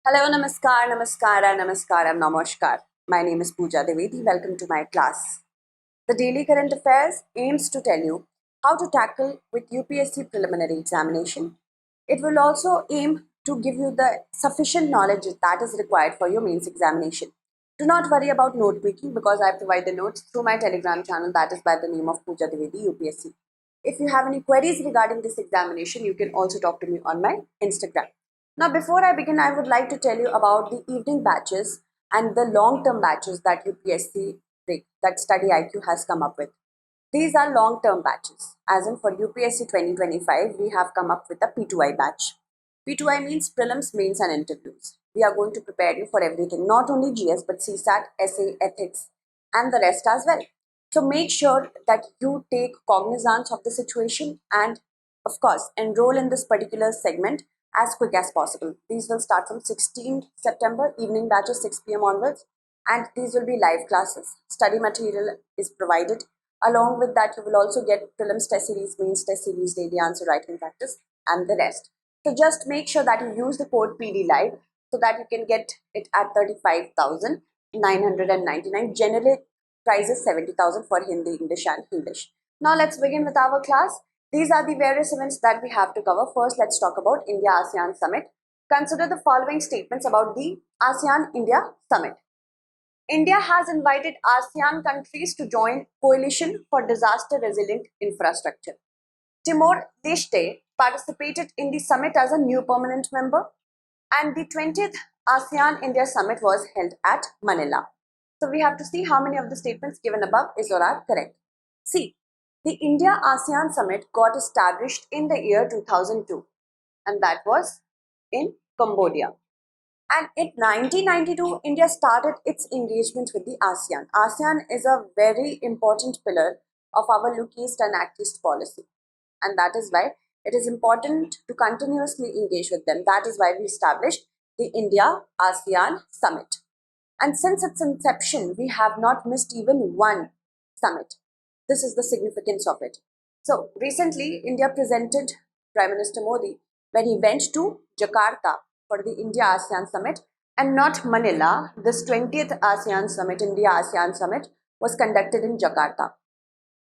Hello, namaskaram, namaskar. My name is Pooja Dwivedi. Welcome to my class. The Daily Current Affairs aims to tell you how to tackle with UPSC preliminary examination. It will also aim to give you the sufficient knowledge that is required for your mains examination. Do not worry about note making because I provide the notes through my Telegram channel that is by the name of Pooja Dwivedi UPSC. If you have any queries regarding this examination, you can also talk to me on my Instagram. Now, before I begin, I would like to tell you about the evening batches and the long-term batches that UPSC that Study IQ has come up with. These are long-term batches. As in for UPSC 2025, we have come up with a P2I batch. P2I means prelims, mains and interviews. We are going to prepare you for everything, not only GS but CSAT, essay, ethics and the rest as well. So make sure that you take cognizance of the situation and of course enroll in this particular segment as quick as possible. These will start from 16th September, evening batches 6 p.m. onwards, and these will be live classes. Study material is provided. Along with that, you will also get prelims test series, mains test series, daily answer writing practice, and the rest. So just make sure that you use the code PD Live so that you can get it at 35,999. Generally, price is 70,000 for Hindi, English, and English. Now let's begin with our class. These are the various events that we have to cover. First, let's talk about India ASEAN Summit. Consider the following statements about the ASEAN India Summit. India has invited ASEAN countries to join Coalition for Disaster Resilient Infrastructure. Timor-Leste participated in the summit as a new permanent member, and the 20th ASEAN India Summit was held at Manila. So we have to see how many of the statements given above is or are correct. See, the India ASEAN Summit got established in the year 2002, and that was in Cambodia. And in 1992, India started its engagement with the ASEAN. ASEAN is a very important pillar of our Look East and Act East policy. And that is why it is important to continuously engage with them. That is why we established the India ASEAN Summit. And since its inception, we have not missed even one summit. This is the significance of it. So recently, India presented Prime Minister Modi when he went to Jakarta for the India ASEAN Summit and not Manila. This 20th ASEAN Summit, India ASEAN Summit, was conducted in Jakarta.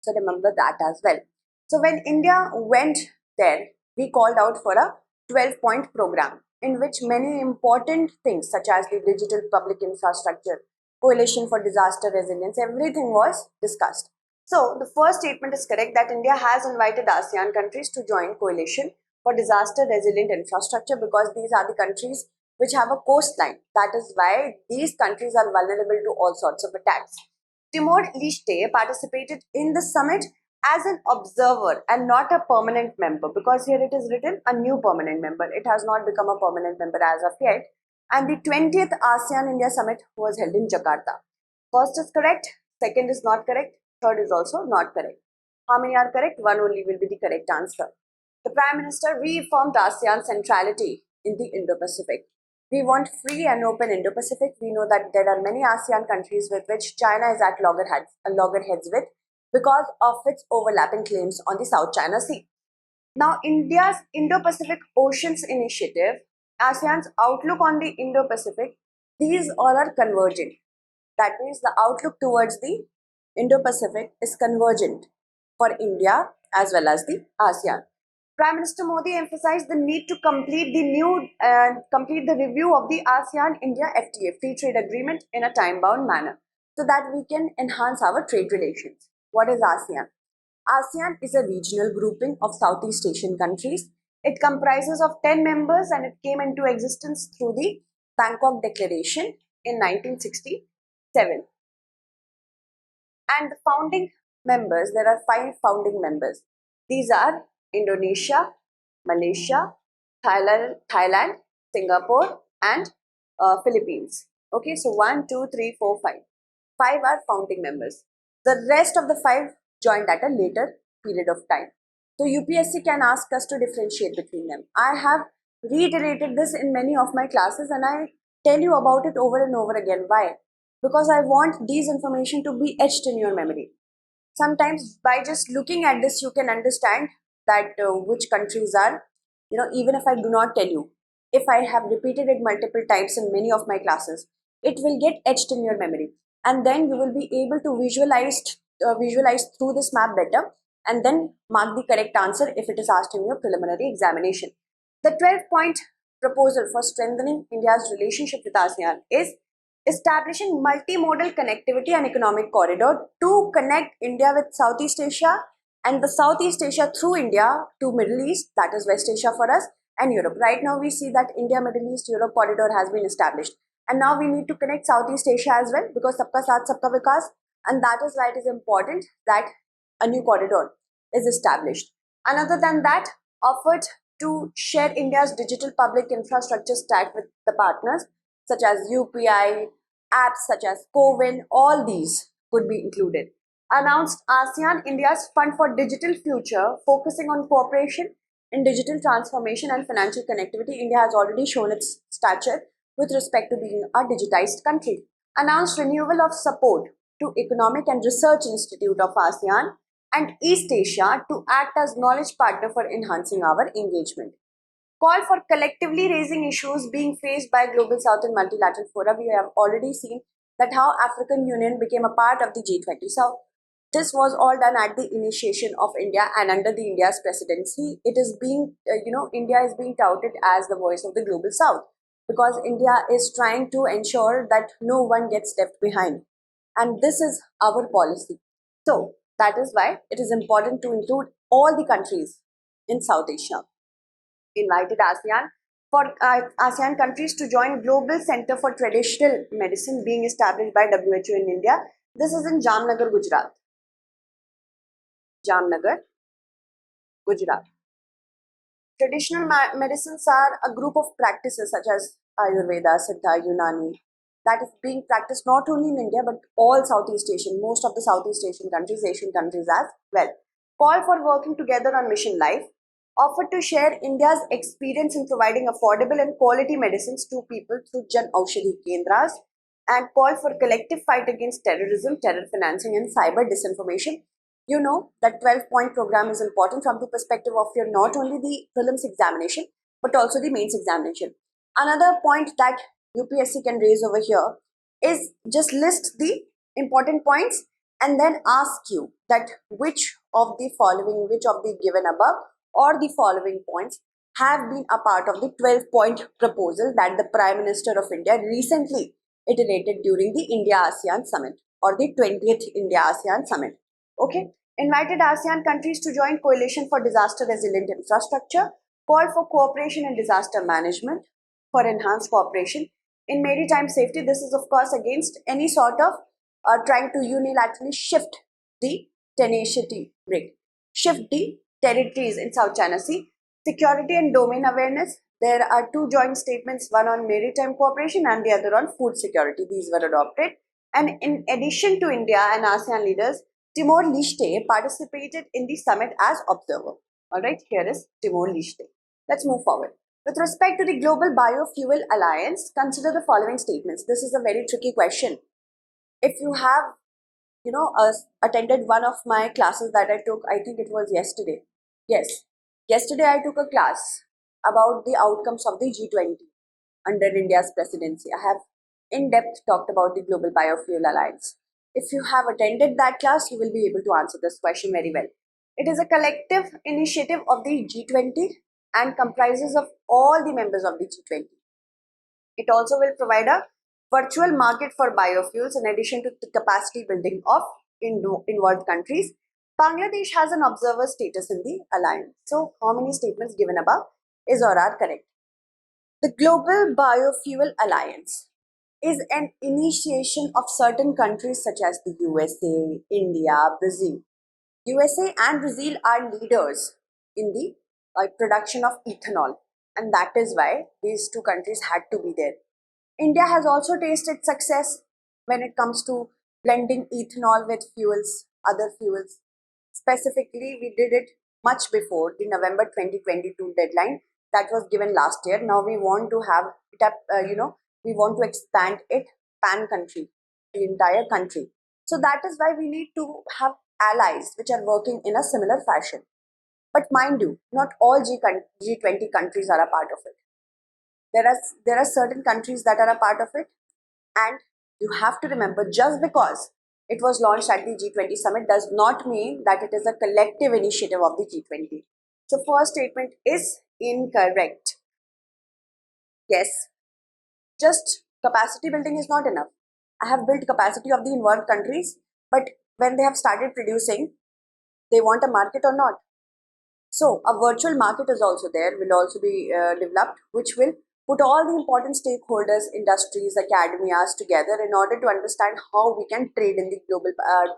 So remember that as well. So when India went there, we called out for a 12-point program in which many important things such as the digital public infrastructure, coalition for disaster resilience, everything was discussed. So the first statement is correct that India has invited ASEAN countries to join coalition for disaster resilient infrastructure because these are the countries which have a coastline. That is why these countries are vulnerable to all sorts of attacks. Timor-Leste participated in the summit as an observer and not a permanent member, because here it is written a new permanent member. It has not become a permanent member as of yet. And the 20th ASEAN India Summit was held in Jakarta. First is correct, second is not correct, third is also not correct. How many are correct? One only will be the correct answer. The Prime Minister reaffirmed ASEAN centrality in the Indo-Pacific. We want free and open Indo-Pacific. We know that there are many ASEAN countries with which China is at loggerheads with because of its overlapping claims on the South China Sea. Now, India's Indo-Pacific Oceans Initiative, ASEAN's outlook on the Indo-Pacific, these all are convergent. That means the outlook towards the Indo-Pacific is convergent for India as well as the ASEAN. Prime Minister Modi emphasized the need to complete the review of the ASEAN-India FTA, Free Trade Agreement, in a time-bound manner, so that we can enhance our trade relations. What is ASEAN? ASEAN is a regional grouping of Southeast Asian countries. It comprises of 10 members and it came into existence through the Bangkok Declaration in 1967. And the founding members, there are 5 founding members. These are Indonesia, Malaysia, Thailand, Singapore, and Philippines. Okay, so 1, 2, 3, 4, 5. 5 are founding members. The rest of the 5 joined at a later period of time. So UPSC can ask us to differentiate between them. I have reiterated this in many of my classes and I tell you about it over and over again. Why? Because I want these information to be etched in your memory. Sometimes by just looking at this, you can understand that which countries are, even if I do not tell you, if I have repeated it multiple times in many of my classes, it will get etched in your memory, and then you will be able to visualize through this map better, and then mark the correct answer if it is asked in your preliminary examination. The 12-point proposal for strengthening India's relationship with ASEAN is establishing multimodal connectivity and economic corridor to connect India with Southeast Asia and the Southeast Asia through India to Middle East, that is West Asia for us, and Europe. Right now we see that India, Middle East, Europe corridor has been established. And now we need to connect Southeast Asia as well, because Sabka Saath, Sabka Vikas, and that is why it is important that a new corridor is established. And other than that, offered to share India's digital public infrastructure stack with the partners such as UPI, apps such as CoWIN, all these could be included. Announced ASEAN India's Fund for Digital Future, focusing on cooperation in digital transformation and financial connectivity. India has already shown its stature with respect to being a digitized country. Announced renewal of support to Economic and Research Institute of ASEAN and East Asia to act as knowledge partner for enhancing our engagement. Call for collectively raising issues being faced by Global South and multilateral fora. We have already seen that how African Union became a part of the G20. So this was all done at the initiation of India, and under the India's presidency, it is being, India is being touted as the voice of the Global South, because India is trying to ensure that no one gets left behind. And this is our policy. So that is why it is important to include all the countries in South Asia. Invited ASEAN countries to join Global Center for Traditional Medicine being established by WHO in India. This is in Jamnagar, Gujarat. Jamnagar, Gujarat. Traditional medicines are a group of practices such as Ayurveda, Siddha, Unani, that is being practiced not only in India but all Southeast Asian, most of the Southeast Asian countries, Asian countries as well. Call for working together on Mission Life, offered to share India's experience in providing affordable and quality medicines to people through Jan Aushadhi Kendras, and call for collective fight against terrorism, terror financing and cyber disinformation. You know that 12-point program is important from the perspective of your not only the prelims examination but also the mains examination. Another point that UPSC can raise over here is just list the important points and then ask you that which of the following, which of the given above or the following points have been a part of the 12-point proposal that the Prime Minister of India recently iterated during the India-ASEAN Summit or the 20th India-ASEAN Summit. Okay, invited ASEAN countries to join Coalition for Disaster Resilient Infrastructure, called for cooperation in disaster management for enhanced cooperation in maritime safety. This is of course against any sort of trying to unilaterally shift the tenacity rig, shift the territories in South China Sea. Security and domain awareness. There are two joint statements, one on maritime cooperation and the other on food security. These were adopted. And in addition to India and ASEAN leaders, Timor-Leste participated in the summit as observer. Alright, here is Timor-Leste. Let's move forward. With respect to the Global Biofuel Alliance, consider the following statements. This is a very tricky question. If you have, attended one of my classes that I took, I think it was yesterday. Yes, yesterday I took a class about the outcomes of the G20 under India's presidency. I have in depth talked about the Global Biofuel Alliance. If you have attended that class, you will be able to answer this question very well. It is a collective initiative of the G20 and comprises of all the members of the G20. It also will provide a virtual market for biofuels in addition to the capacity building of involved countries. Bangladesh has an observer status in the alliance. So, how many statements given above is or are correct? The Global Biofuel Alliance is an initiation of certain countries such as the USA, India, Brazil. USA and Brazil are leaders in the production of ethanol, and that is why these two countries had to be there. India has also tasted success when it comes to blending ethanol with fuels, other fuels. Specifically, we did it much before the November 2022 deadline that was given last year. Now we want to have it we want to expand it pan country, the entire country. So that is why we need to have allies which are working in a similar fashion. But mind you, not all G20 countries are a part of it. There are certain countries that are a part of it, and you have to remember, just because it was launched at the G20 summit does not mean that it is a collective initiative of the G20. So first statement is incorrect. Yes, just capacity building is not enough. I have built capacity of the involved countries, but when they have started producing, they want a market or not. So a virtual market is also there, will also be developed, which will put all the important stakeholders, industries, academias together in order to understand how we can trade in the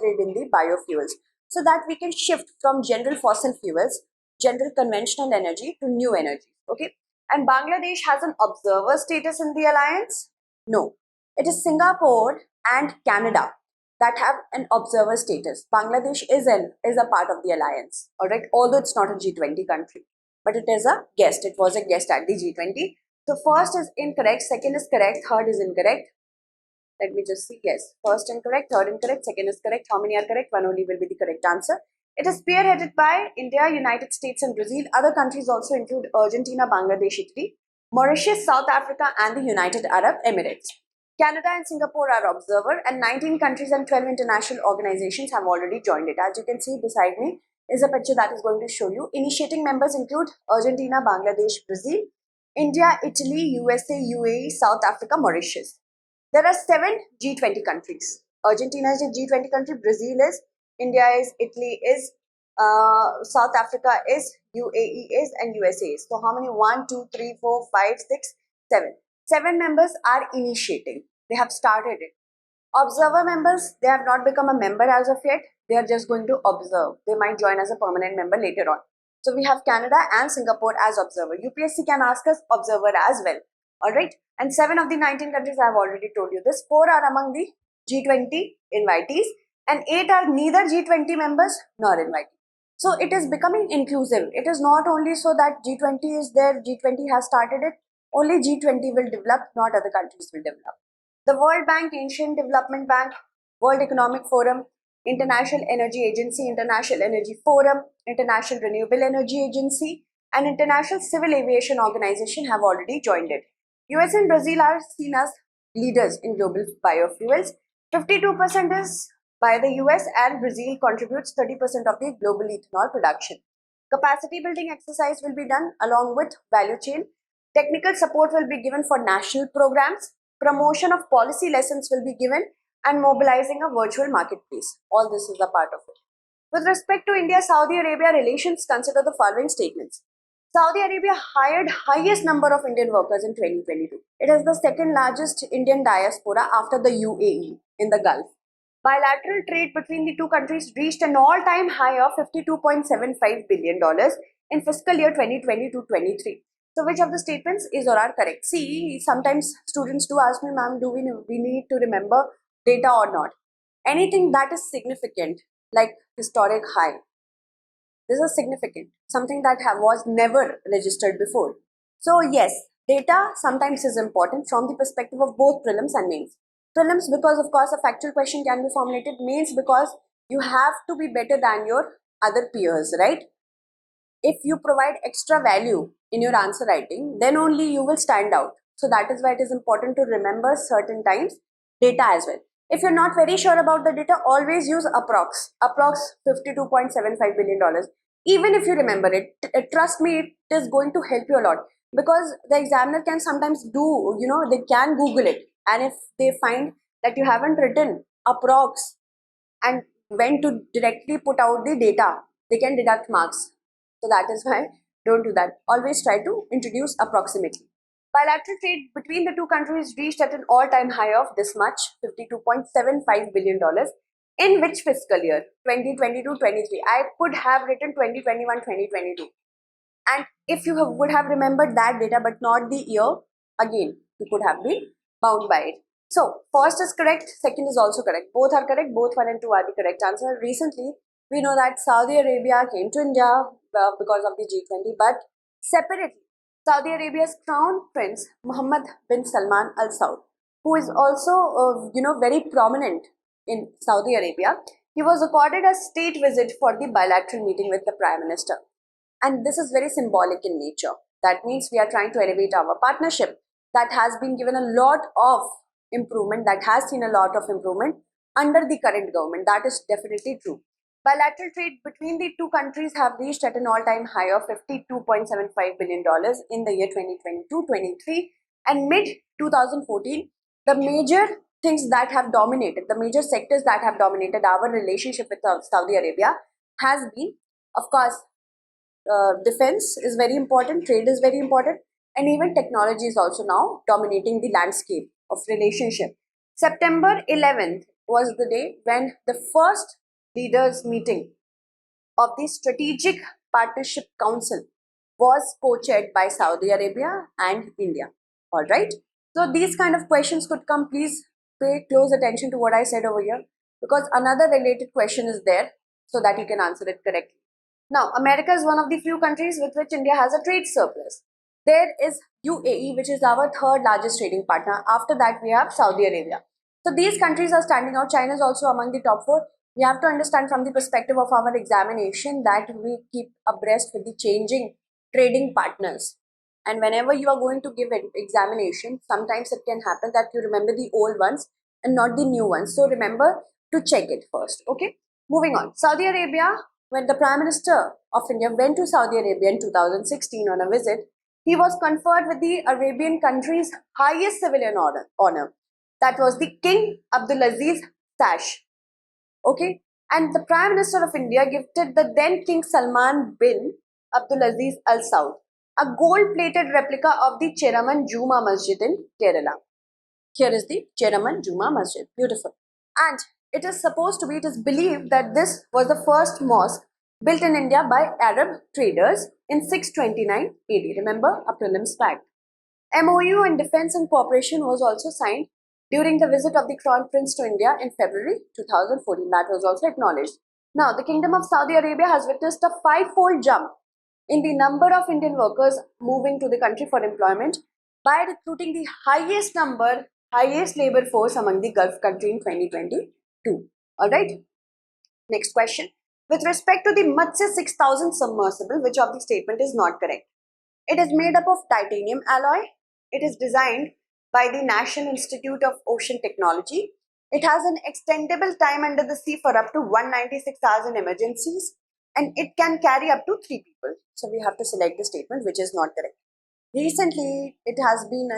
trade in the biofuels, so that we can shift from general fossil fuels, general conventional energy to new energy. Okay, and Bangladesh has an observer status in the alliance. No, it is Singapore and Canada that have an observer status. Bangladesh is a part of the alliance, all right, although it's not a G20 country, but it is a guest. It was a guest at the G20. So first is incorrect, second is correct, third is incorrect. Let me just see. Yes, first incorrect, third incorrect, second is correct. How many are correct? One only will be the correct answer. It is spearheaded by India, United States, and Brazil. Other countries also include Argentina, Bangladesh, Italy, Mauritius, South Africa, and the United Arab Emirates. Canada and Singapore are observer, and 19 countries and 12 international organizations have already joined it. As you can see beside me is a picture that is going to show you. Initiating members include Argentina, Bangladesh, Brazil, India, Italy, USA, UAE, South Africa, Mauritius. There are 7 G20 countries. Argentina is a G20 country, Brazil is, India is, Italy is, South Africa is, UAE is, and USA is. So how many? 1, 2, 3, 4, 5, 6, 7. 7 members are initiating. They have started it. Observer members, they have not become a member as of yet. They are just going to observe. They might join as a permanent member later on. So we have Canada and Singapore as observer. UPSC can ask us observer as well. Alright. And 7 of the 19 countries, I have already told you this. 4 are among the G20 invitees and 8 are neither G20 members nor invitees. So it is becoming inclusive. It is not only so that G20 is there, G20 has started it. Only G20 will develop, not other countries will develop. The World Bank, Asian Development Bank, World Economic Forum, International Energy Agency, International Energy Forum, International Renewable Energy Agency, and International Civil Aviation Organization have already joined it. US and Brazil are seen as leaders in global biofuels. 52% is by the US, and Brazil contributes 30% of the global ethanol production. Capacity building exercise will be done along with value chain. Technical support will be given for national programs. Promotion of policy lessons will be given, and mobilizing a virtual marketplace. All this is a part of it. With respect to India-Saudi Arabia relations, consider the following statements. Saudi Arabia hired highest number of Indian workers in 2022. It has the second largest Indian diaspora after the UAE in the Gulf. Bilateral trade between the two countries reached an all-time high of $52.75 billion in fiscal year 2022-23. So which of the statements is or are correct? See, sometimes students do ask me, ma'am, do we need to remember data or not? Anything that is significant, like historic high, this is significant, something that was never registered before. So yes, data sometimes is important from the perspective of both prelims and mains. Prelims because of course a factual question can be formulated, mains because you have to be better than your other peers, right? If you provide extra value in your answer writing, then only you will stand out. So that is why it is important to remember certain times data as well. If you're not very sure about the data, always use approx $52.75 billion. Even if you remember it, trust me, it is going to help you a lot, because the examiner can sometimes do, they can Google it, and if they find that you haven't written approx and when to directly put out the data, they can deduct marks. So that is why don't do that. Always try to introduce approximately. Bilateral trade between the two countries reached at an all-time high of this much, $52.75 billion. In which fiscal year? 2022-23. I could have written 2021-2022. And if you would have remembered that data but not the year, again, you could have been bound by it. So, first is correct, second is also correct. Both are correct, both 1 and 2 are the correct answer. Recently, we know that Saudi Arabia came to India because of the G20, but separately, Saudi Arabia's crown prince, Mohammed bin Salman Al Saud, who is also, very prominent in Saudi Arabia, he was accorded a state visit for the bilateral meeting with the Prime Minister. And this is very symbolic in nature. That means we are trying to elevate our partnership. That has been given a lot of improvement, that has seen a lot of improvement under the current government. That is definitely true. Bilateral trade between the two countries have reached at an all-time high of $52.75 billion in the year 2022-23, and mid-2014, the major things that have dominated, the major sectors that have dominated our relationship with Saudi Arabia has been, of course, defense is very important, trade is very important, and even technology is also now dominating the landscape of relationship. September 11th was the day when the first leaders meeting of the Strategic Partnership Council was co-chaired by Saudi Arabia and India. All right. So these kind of questions could come. Please pay close attention to what I said over here, because another related question is there so that you can answer it correctly. Now, America is one of the few countries with which India has a trade surplus. There is UAE, which is our third largest trading partner. After that, we have Saudi Arabia. So these countries are standing out. China is also among the top four. We have to understand from the perspective of our examination that we keep abreast with the changing trading partners. And whenever you are going to give an examination, sometimes it can happen that you remember the old ones and not the new ones. So remember to check it first. Okay. Moving on. Saudi Arabia, when the Prime Minister of India went to Saudi Arabia in 2016 on a visit, he was conferred with the Arabian country's highest civilian honor. That was the King Abdulaziz Sash. Okay. And the Prime Minister of India gifted the then King Salman bin Abdulaziz Al Saud a gold-plated replica of the Cheraman Juma Masjid in Kerala. Here is the Cheraman Juma Masjid. Beautiful. And it is believed that this was the first mosque built in India by Arab traders in 629 AD. Remember, a prelims fact. MOU on defense and cooperation was also signed during the visit of the Crown Prince to India in February 2014. That was also acknowledged. Now, the Kingdom of Saudi Arabia has witnessed a five-fold jump in the number of Indian workers moving to the country for employment by recruiting the highest labor force among the Gulf country in 2022. Alright, next question. With respect to the Matsya 6000 submersible, which of the statement is not correct? It is made up of titanium alloy. It is designed by the National Institute of Ocean Technology. It has an extendable time under the sea for up to 196 hours in emergencies, and it can carry up to 3 people. So we have to select the statement which is not correct. Recently, it has been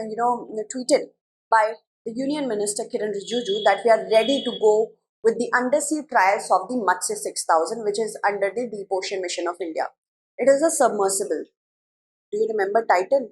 tweeted by the Union Minister Kiran Rijiju that we are ready to go with the undersea trials of the Matsya 6000, which is under the Deep Ocean Mission of India. It is a submersible. Do you remember Titan?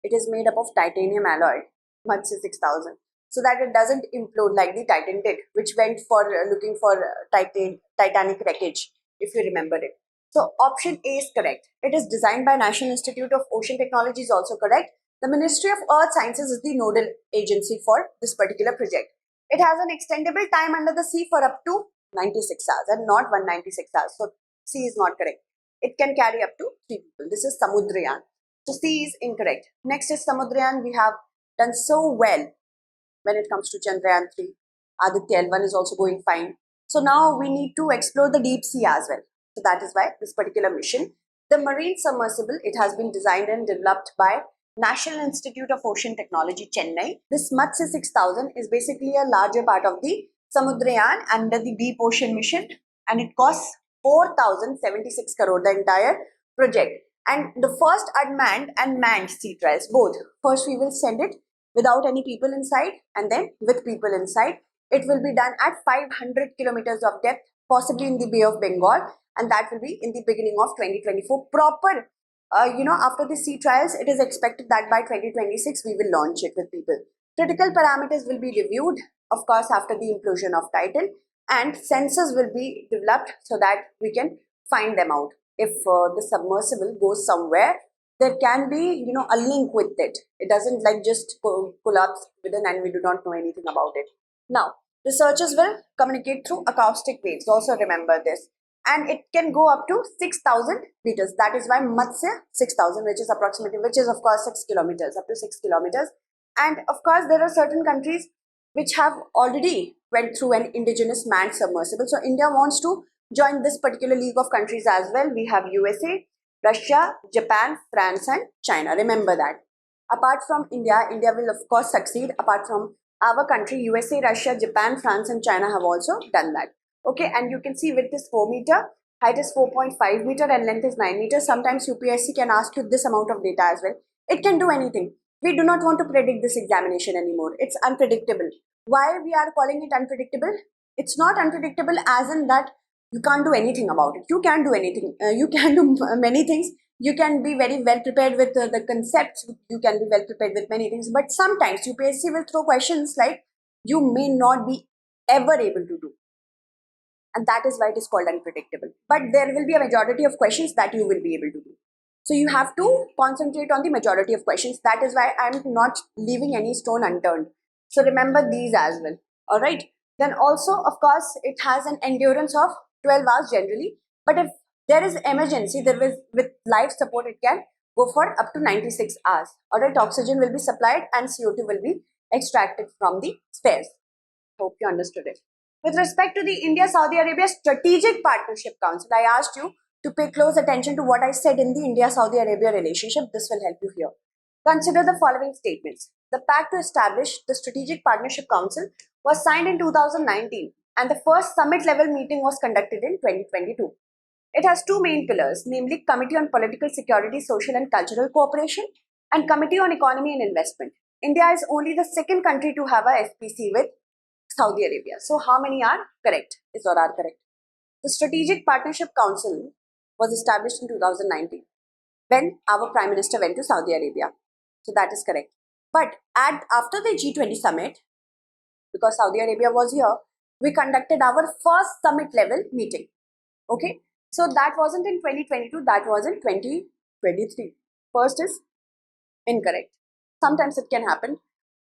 It is made up of titanium alloy, Matsya 6000, so that it doesn't implode like the Titan did, which went for looking for Titanic wreckage, if you remember it. So option A is correct. It is designed by National Institute of Ocean Technology is also correct. The Ministry of Earth Sciences is the nodal agency for this particular project. It has an extendable time under the sea for up to 96 hours and not 196 hours. So C is not correct. It can carry up to 3 people. This is Samudrayan. So C is incorrect. Next is Samudrayan. We have done so well when it comes to Chandrayaan 3. Aditya L1 is also going fine. So now we need to explore the deep sea as well. So that is why this particular mission. The marine submersible, it has been designed and developed by National Institute of Ocean Technology, Chennai. This Matsya 6000 is basically a larger part of the Samudrayan under the Deep Ocean Mission, and it costs 4,076 crore, the entire project. And the first unmanned and manned sea trials, both. First we will send it without any people inside, and then with people inside. It will be done at 500 kilometers of depth, possibly in the Bay of Bengal, and that will be in the beginning of 2024. Proper, after the sea trials, it is expected that by 2026 we will launch it with people. Critical parameters will be reviewed, of course, after the implosion of Titan, and sensors will be developed so that we can find them out. If the submersible goes somewhere, there can be, a link with it. It doesn't like just collapse within and we do not know anything about it. Now, researchers will communicate through acoustic waves. Also remember this. And it can go up to 6,000 meters. That is why Matsya 6,000, which is of course 6 kilometers, up to 6 kilometers. And of course, there are certain countries which have already went through an indigenous manned submersible. So India wants to join this particular league of countries as well. We have USA, Russia, Japan, France and China. Remember that. Apart from India, India will of course succeed. Apart from our country, USA, Russia, Japan, France and China have also done that. Okay, and you can see width is 4 meter, height is 4.5 meter and length is 9 meters. Sometimes UPSC can ask you this amount of data as well. It can do anything. We do not want to predict this examination anymore. It's unpredictable. Why we are calling it unpredictable? It's not unpredictable as in that you can't do anything about it. You can do anything. You can do many things. You can be very well prepared with the concepts. You can be well prepared with many things. But sometimes UPSC will throw questions like you may not be ever able to do. And that is why it is called unpredictable. But there will be a majority of questions that you will be able to do. So you have to concentrate on the majority of questions. That is why I'm not leaving any stone unturned. So remember these as well. All right. Then also, of course, it has an endurance of 12 hours generally. But if there is emergency, with life support, it can go for up to 96 hours. All right. Oxygen will be supplied and CO2 will be extracted from the spares. Hope you understood it. With respect to the India-Saudi Arabia Strategic Partnership Council, I asked you to pay close attention to what I said in the India-Saudi Arabia relationship. This will help you here. Consider the following statements. The pact to establish the Strategic Partnership Council was signed in 2019 and the first summit level meeting was conducted in 2022. It has two main pillars, namely Committee on Political Security, Social and Cultural Cooperation and Committee on Economy and Investment. India is only the second country to have a FPC with Saudi Arabia. So how many are correct? Is or are correct? The Strategic Partnership Council was established in 2019 when our Prime Minister went to Saudi Arabia. So that is correct. But after the G20 summit, because Saudi Arabia was here, we conducted our first summit level meeting. Okay. So that wasn't in 2022, that was in 2023. First is incorrect. Sometimes it can happen.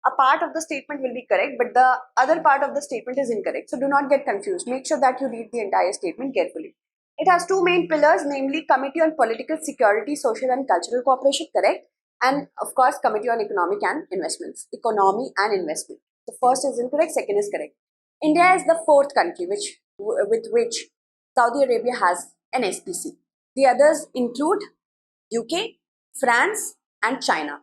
A part of the statement will be correct, but the other part of the statement is incorrect. So do not get confused. Make sure that you read the entire statement carefully. It has two main pillars, namely Committee on Political Security, Social and Cultural Cooperation, correct? And of course, Committee on Economic and Investments, Economy and Investment. The first is incorrect, second is correct. India is the fourth country with which Saudi Arabia has an SPC. The others include UK, France and China.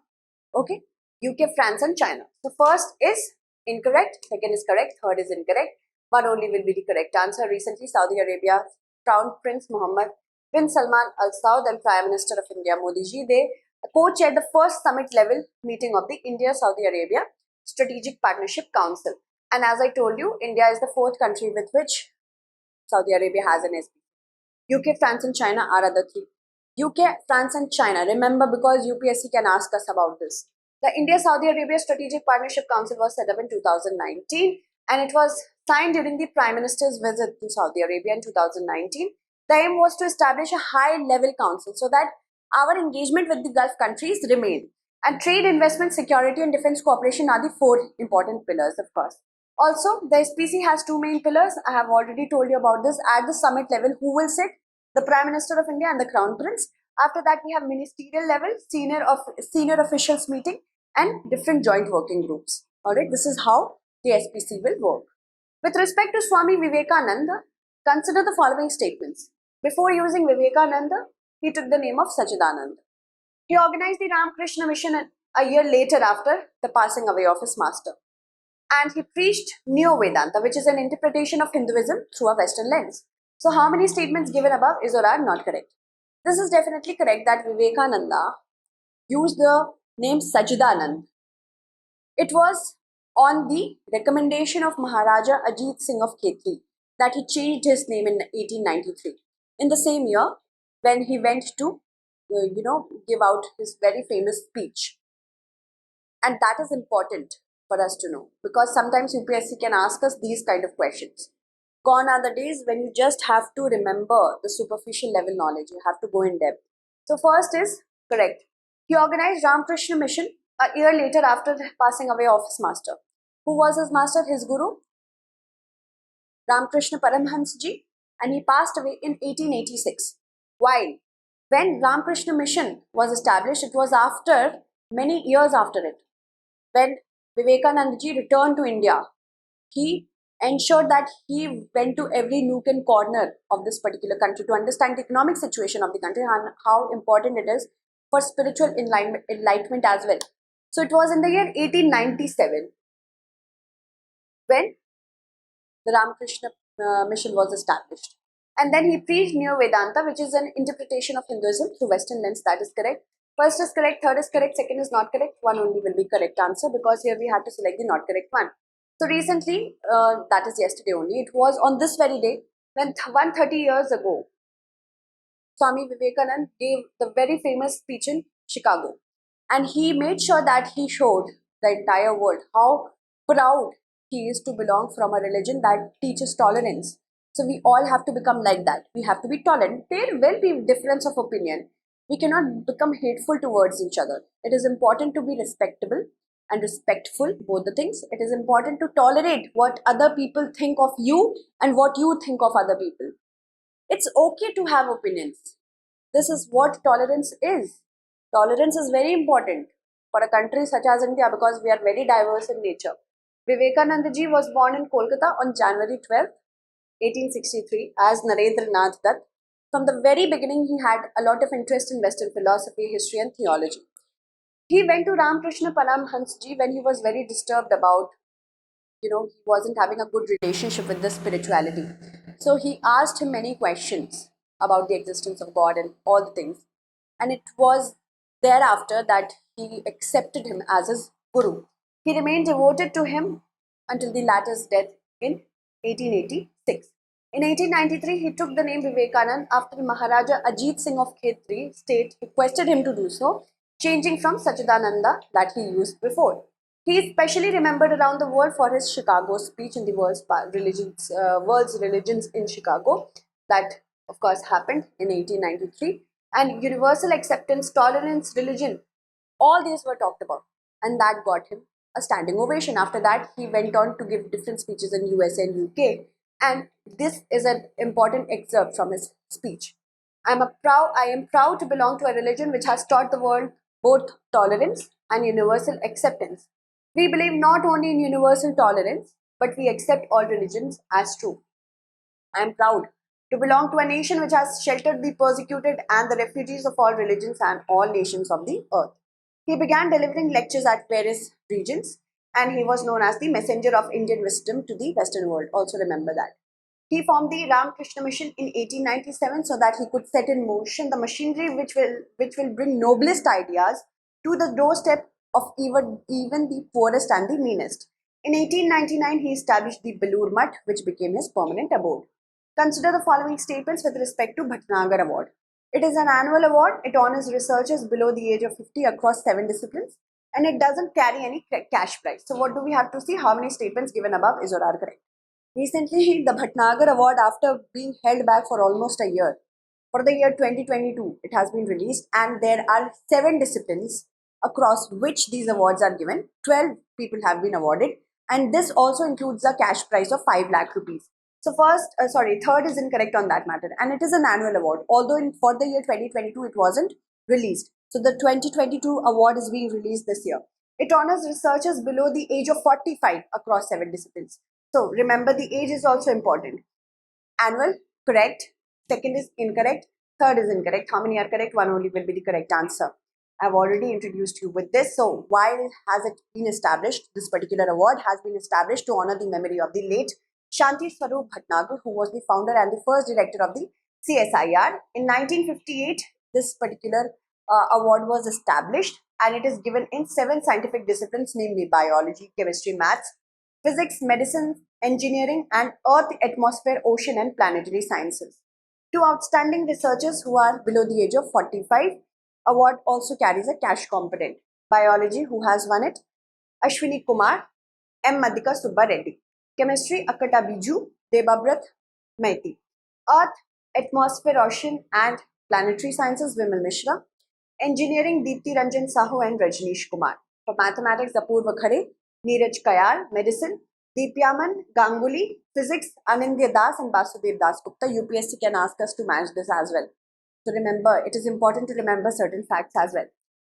Okay, UK, France and China. So first is incorrect, second is correct, third is incorrect. One only will be the correct answer. Recently, Saudi Arabia Crown Prince Mohammed bin Salman Al Saud and Prime Minister of India Modi ji, they co-chaired the first summit level meeting of the India-Saudi Arabia Strategic Partnership Council. And as I told you, India is the fourth country with which Saudi Arabia has an SPC. UK, France and China are other three. UK, France and China. Remember, because UPSC can ask us about this. The India-Saudi Arabia Strategic Partnership Council was set up in 2019 and it was signed during the Prime Minister's visit to Saudi Arabia in 2019. The aim was to establish a high-level council so that our engagement with the Gulf countries remain. And trade, investment, security and defense cooperation are the four important pillars, of course. Also, the SPC has two main pillars. I have already told you about this. At the summit level, who will sit? The Prime Minister of India and the Crown Prince. After that, we have ministerial level, senior officials meeting and different joint working groups. Alright, this is how the SPC will work. With respect to Swami Vivekanand, consider the following statements. Before using Vivekananda, he took the name of Sachidanand. He organized the Ramakrishna Mission a year later after the passing away of his master. And he preached Neo Vedanta, which is an interpretation of Hinduism through a Western lens. So how many statements given above is or are not correct? This is definitely correct that Vivekananda used the name Sachidanand. It was on the recommendation of Maharaja Ajit Singh of Khetri that he changed his name in 1893. In the same year, when he went to, give out his very famous speech. And that is important for us to know because sometimes UPSC can ask us these kind of questions. Gone are the days when you just have to remember the superficial level knowledge. You have to go in depth. So first is correct. He organized Ramakrishna Mission a year later after the passing away of his master. Who was his master? His guru? Ramakrishna Paramhans ji, and he passed away in 1886. While when Ramakrishna Mission was established, it was after many years after it. When Vivekananda ji returned to India, he ensured that he went to every nook and corner of this particular country to understand the economic situation of the country and how important it is for spiritual enlightenment as well. So it was in the year 1897 when the Ramakrishna mission was established. And then he preached Neo Vedanta, which is an interpretation of Hinduism through Western lens. That is correct. First is correct, third is correct, second is not correct. One only will be correct answer because here we had to select the not correct one. So recently, that is yesterday only, it was on this very day when 130 years ago, Swami Vivekanand gave the very famous speech in Chicago. And he made sure that he showed the entire world how proud he is to belong from a religion that teaches tolerance. So we all have to become like that. We have to be tolerant. There will be difference of opinion. We cannot become hateful towards each other. It is important to be respectable and respectful, both the things. It is important to tolerate what other people think of you and what you think of other people. It's okay to have opinions. This is what tolerance is. Tolerance is very important for a country such as India because we are very diverse in nature. Vivekananda ji was born in Kolkata on January 12, 1863 as Narendra Nath Dutt. From the very beginning, he had a lot of interest in Western philosophy, history and theology. He went to Ramakrishna Paramhans ji when he was very disturbed about, he wasn't having a good relationship with the spirituality. So he asked him many questions about the existence of God and all the things. And it was thereafter that he accepted him as his guru. He remained devoted to him until the latter's death in 1886. In 1893, he took the name Vivekanand after Maharaja Ajit Singh of Khetri state requested him to do so, changing from Sachidananda that he used before. He is specially remembered around the world for his Chicago speech in the world's religions in Chicago that of course happened in 1893, and universal acceptance, tolerance, religion, all these were talked about, and that got him a standing ovation. After that, he went on to give different speeches in USA and UK, and this is an important excerpt from his speech. I am proud to belong to a religion which has taught the world both tolerance and universal acceptance. We believe not only in universal tolerance, but we accept all religions as true. I am proud to belong to a nation which has sheltered the persecuted and the refugees of all religions and all nations of the earth. He began delivering lectures at various regions, and he was known as the messenger of Indian wisdom to the Western world. Also remember that. He formed the Ramakrishna Mission in 1897 so that he could set in motion the machinery which will bring noblest ideas to the doorstep of even the poorest and the meanest. In 1899, he established the Belur Mutt, which became his permanent abode. Consider the following statements with respect to Bhatnagar Award. It is an annual award. It honors researchers below the age of 50 across 7 disciplines, and it doesn't carry any cash prize. So what do we have to see? How many statements given above is or are correct? Recently, the Bhatnagar Award, after being held back for almost a year, for the year 2022, it has been released, and there are 7 disciplines across which these awards are given. 12 people have been awarded, and this also includes a cash prize of 5 lakh rupees. So third is incorrect on that matter, and it is an annual award. Although for the year 2022 it wasn't released, so the 2022 award is being released this year. It honors researchers below the age of 45 across 7 disciplines. So remember, the age is also important. Annual, correct. Second is incorrect. Third is incorrect. How many are correct? One only will be the correct answer. I've already introduced you with this. So why has it been established? This particular award has been established to honor the memory of the late Shanti Swarup Bhatnagar, who was the founder and the first director of the CSIR. In 1958, this particular award was established, and it is given in 7 scientific disciplines, namely biology, chemistry, maths, physics, medicine, engineering, and earth, atmosphere, ocean, and planetary sciences. 2 outstanding researchers who are below the age of 45. Award also carries a cash component. Biology, who has won it? Ashwini Kumar, M. Madhika Subba Reddy. Chemistry, Akata Biju, Debabrat Maiti. Earth, atmosphere, ocean, and planetary sciences, Vimal Mishra. Engineering, Deepti Ranjan Sahu and Rajneesh Kumar. For mathematics, Apurva Khare, Neeraj Kayal. Medicine, Deepyaman Ganguly. Physics, Anindya Das and Basudev Das Gupta. UPSC can ask us to match this as well. So remember, it is important to remember certain facts as well.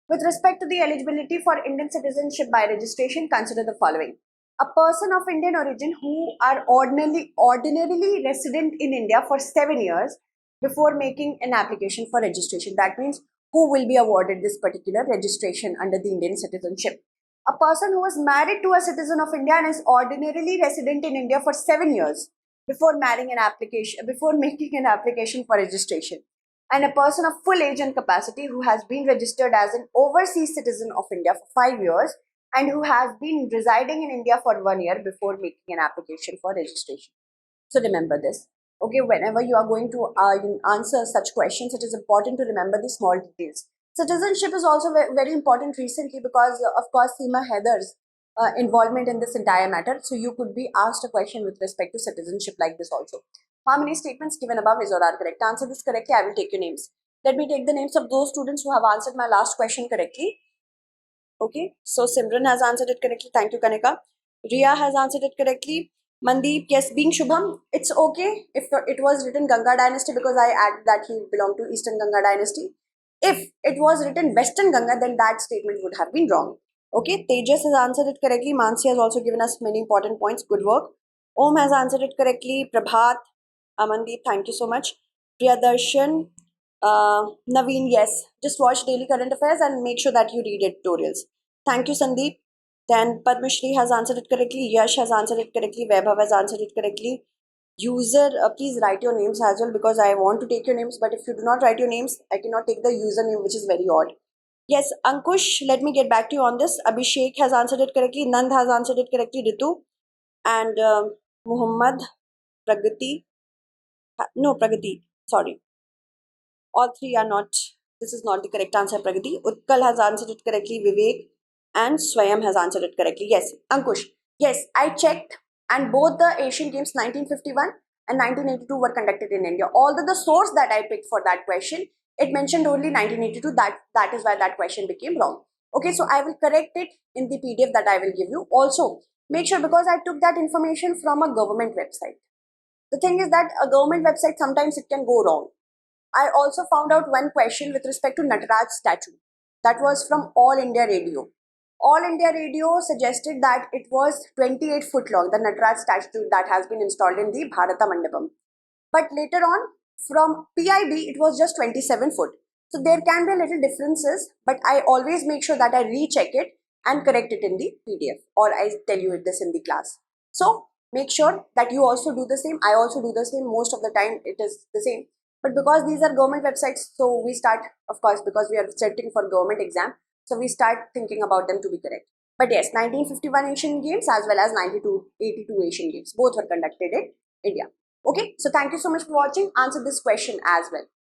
With respect to the eligibility for Indian citizenship by registration, consider the following. A person of Indian origin who are ordinarily resident in India for 7 years before making an application for registration. That means who will be awarded this particular registration under the Indian citizenship. A person who was married to a citizen of India and is ordinarily resident in India for 7 years before making an application for registration. And a person of full age and capacity who has been registered as an overseas citizen of India for 5 years and who has been residing in India for 1 year before making an application for registration. So remember this. Okay, whenever you are going to answer such questions, it is important to remember the small details. Citizenship is also very important recently because, of course, Seema Heather's involvement in this entire matter. So you could be asked a question with respect to citizenship like this also. How many statements given above is or are correct? Answer this correctly. I will take your names. Let me take the names of those students who have answered my last question correctly. Okay, so Simran has answered it correctly. Thank you, Kanika. Ria has answered it correctly. Mandeep, yes, being Shubham, it's okay if it was written Ganga dynasty because I added that he belonged to Eastern Ganga dynasty. If it was written Western Ganga, then that statement would have been wrong. Okay, Tejas has answered it correctly. Mansya has also given us many important points. Good work. Om has answered it correctly. Prabhat, Amandeep, thank you so much. Priyadarshan, Naveen, yes. Just watch Daily Current Affairs and make sure that you read editorials. Thank you, Sandeep. Then Padmashri has answered it correctly. Yash has answered it correctly. Vaibhav has answered it correctly. User, please write your names as well because I want to take your names. But if you do not write your names, I cannot take the username, which is very odd. Yes, Ankush, let me get back to you on this. Abhishek has answered it correctly. Nand has answered it correctly. Ritu. And Muhammad, Pragati. No, Pragati. Sorry. All three are not. This is not the correct answer, Pragati. Utkal has answered it correctly. Vivek and Swayam has answered it correctly. Yes, Ankush. Yes, I checked, and both the Asian Games 1951 and 1982 were conducted in India. Although the source that I picked for that question, it mentioned only 1982. That is why that question became wrong. Okay, so I will correct it in the PDF that I will give you. Also, make sure because I took that information from a government website. The thing is that a government website sometimes it can go wrong. I also found out one question with respect to Nataraj statue. That was from All India Radio. All India Radio suggested that it was 28 foot long, the Nataraj statue that has been installed in the Bharata Mandapam. But later on, from PIB, it was just 27 foot. So there can be a little differences, but I always make sure that I recheck it and correct it in the PDF, or I tell you this in the class. So make sure that you also do the same. I also do the same. Most of the time it is the same. But because these are government websites, so we start, of course, because we are setting for government exam, so we start thinking about them to be correct. But yes, 1951 Asian Games as well as 82 Asian Games, both were conducted in India. Okay, so thank you so much for watching. Answer this question as well.